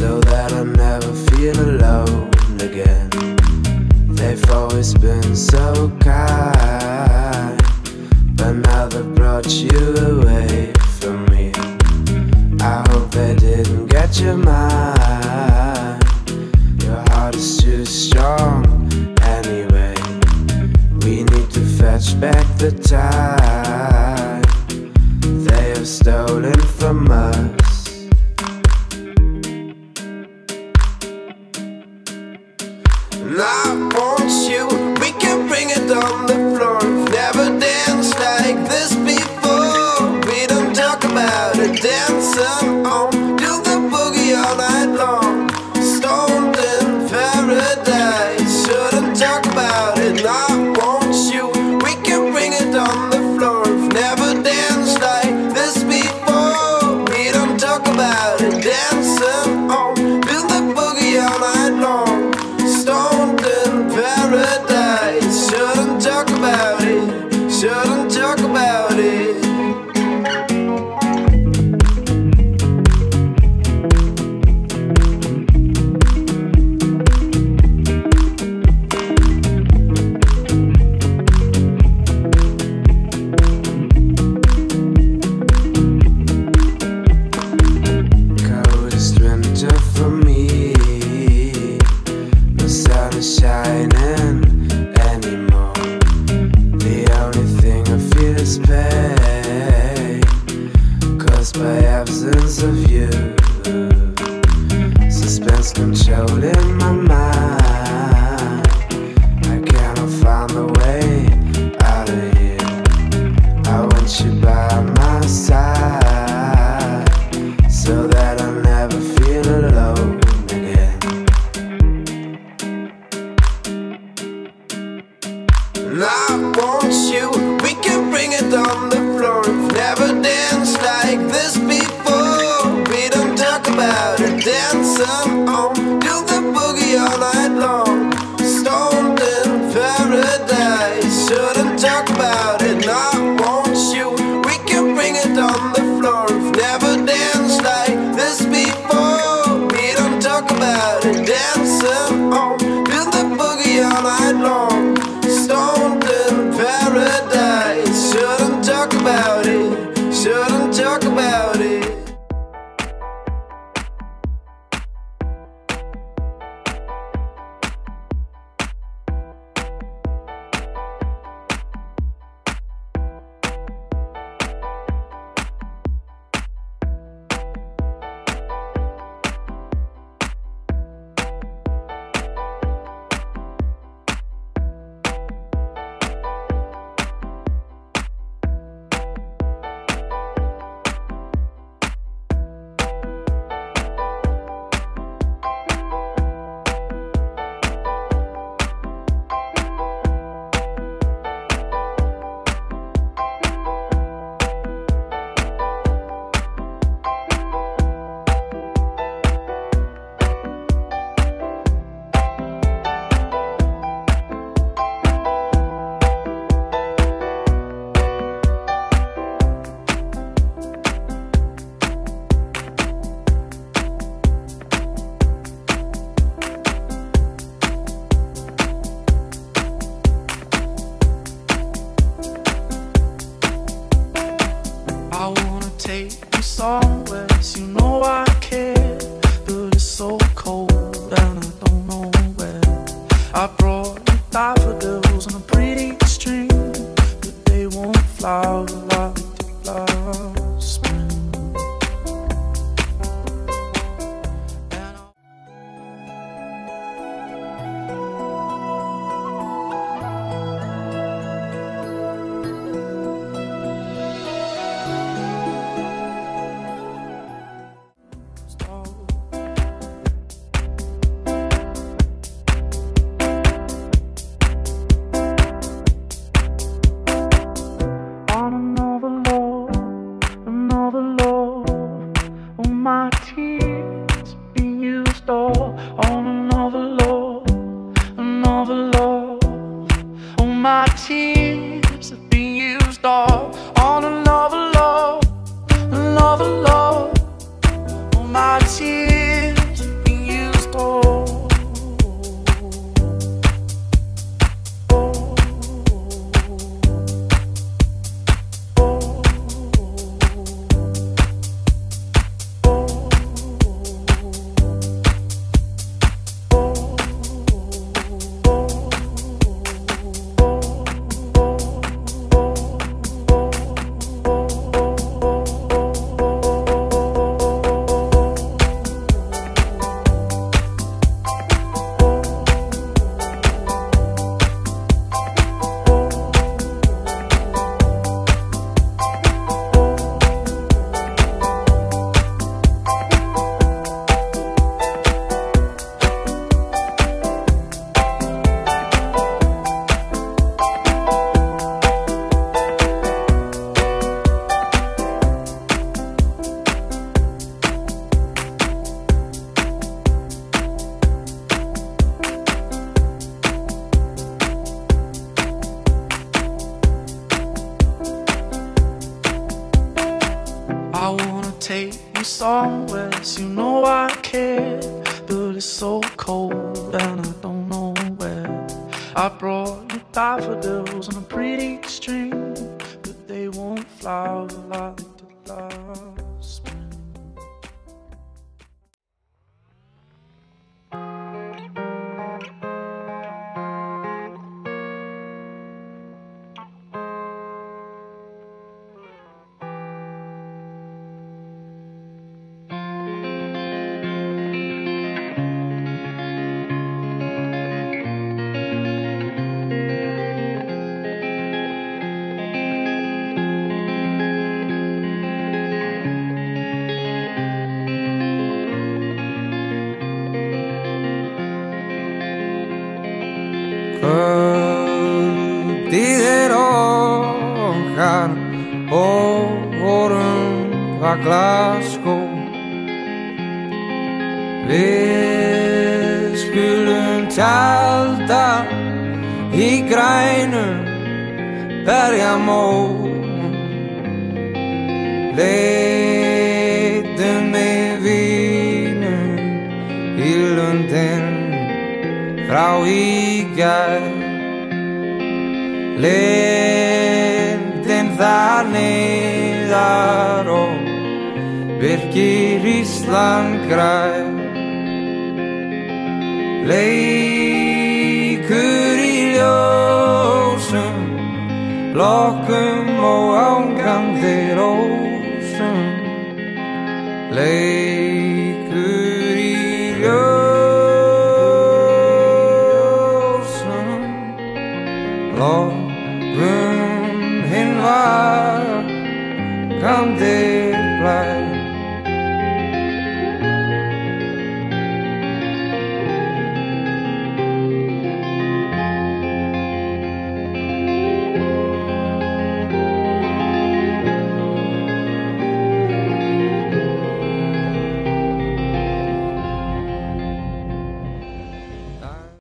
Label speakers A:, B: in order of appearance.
A: so that I never feel alone again. They've always been so kind, but now they've brought you away from me. I hope they didn't get your mind. Your heart is too strong anyway. We need to fetch back the time they have stolen from us. And I want you, we can bring it on the floor. We've never danced like this before. We don't talk about it, dancing on, do the boogie all night long. Stoned in paradise, shouldn't talk about it. And I want you, we can bring it on the floor. We've never danced like this before. We don't talk about it, dancing on, do the boogie all night long. Stoned in paradise, shouldn't talk about it, shouldn't talk about it. Coldest winter for me, the sun is shining anymore. The only thing I feel is pain, caused by absence of you. Suspense controlling my mind. I cannot find a way out of here. I want you by my side, so that I'll never feel alone again. And I want you, we can bring it on the floor. We've never danced like this before. We don't talk about it, dancing on, do the boogie all night long. Stoned in paradise, shouldn't talk about it. And I want you, we can bring it on the floor. We've never danced like this before. We don't talk about it, dancing on, do the boogie all night long. Stoned in paradise, shouldn't talk about it, shouldn't talk about it.
B: I wanna take you somewhere, you know I care, but it's so cold and I don't know where. I brought you daffodils on a pretty string, but they won't flower like the last spring. My tears being used all on another love, another love. Oh, my tears have been used all on another love, another love. Oh, my tears somewhere, you know I care, but it's so cold and I don't know where. I brought you daffodils on a pretty string, but they won't flower like the last spring.
C: Kvöldið okkar og vorum að Glasgow. Við skulum tjalda í grænum berjamóum. Leitum með vínum í lundin frá í gær. Lindin þar niðar og virkir Ísland grær. Leikur í ljósum, lokkum og ángandi rósum.